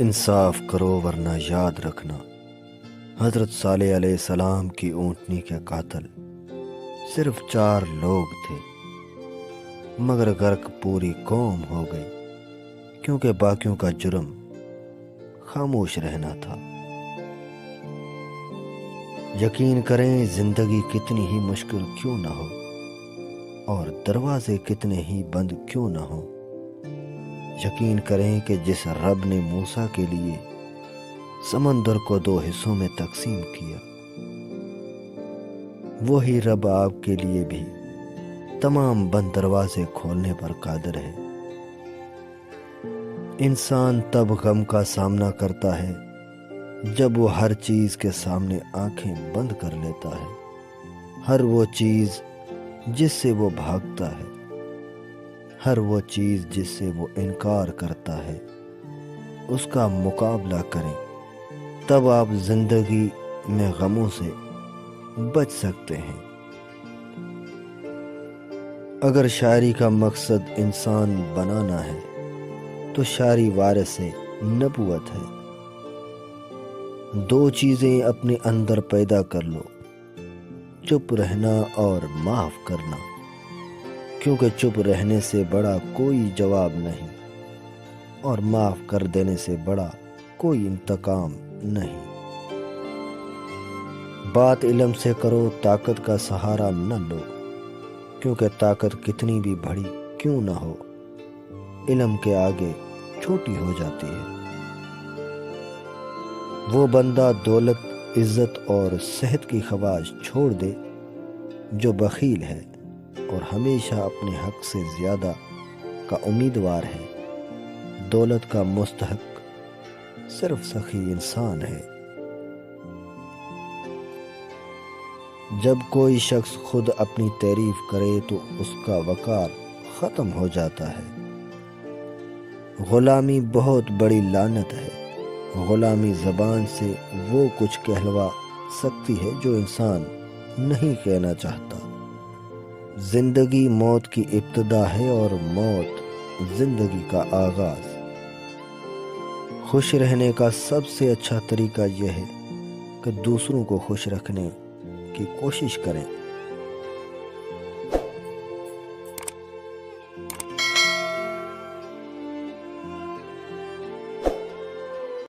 انصاف کرو ورنہ یاد رکھنا، حضرت صالح علیہ السلام کی اونٹنی کے قاتل صرف 4 لوگ تھے، مگر غرق پوری قوم ہو گئی کیونکہ باقیوں کا جرم خاموش رہنا تھا۔ یقین کریں زندگی کتنی ہی مشکل کیوں نہ ہو اور دروازے کتنے ہی بند کیوں نہ ہو، یقین کریں کہ جس رب نے موسیٰ کے لیے سمندر کو 2 حصوں میں تقسیم کیا، وہی رب آپ کے لیے بھی تمام بند دروازے کھولنے پر قادر ہے۔ انسان تب غم کا سامنا کرتا ہے جب وہ ہر چیز کے سامنے آنکھیں بند کر لیتا ہے، ہر وہ چیز جس سے وہ بھاگتا ہے، ہر وہ چیز جس سے وہ انکار کرتا ہے، اس کا مقابلہ کریں، تب آپ زندگی میں غموں سے بچ سکتے ہیں۔ اگر شاعری کا مقصد انسان بنانا ہے تو شاعری وارث نبوت ہے۔ 2 چیزیں اپنے اندر پیدا کر لو، چپ رہنا اور معاف کرنا، کیونکہ چپ رہنے سے بڑا کوئی جواب نہیں اور معاف کر دینے سے بڑا کوئی انتقام نہیں۔ بات علم سے کرو، طاقت کا سہارا نہ لو، کیونکہ طاقت کتنی بھی بڑی کیوں نہ ہو، علم کے آگے چھوٹی ہو جاتی ہے۔ وہ بندہ دولت، عزت اور صحت کی خواہش چھوڑ دے جو بخیل ہے اور ہمیشہ اپنے حق سے زیادہ کا امیدوار ہے۔ دولت کا مستحق صرف سخی انسان ہے۔ جب کوئی شخص خود اپنی تعریف کرے تو اس کا وقار ختم ہو جاتا ہے۔ غلامی بہت بڑی لعنت ہے۔ غلامی زبان سے وہ کچھ کہلوا سکتی ہے جو انسان نہیں کہنا چاہتا۔ زندگی موت کی ابتدا ہے اور موت زندگی کا آغاز۔ خوش رہنے کا سب سے اچھا طریقہ یہ ہے کہ دوسروں کو خوش رکھنے کی کوشش کریں۔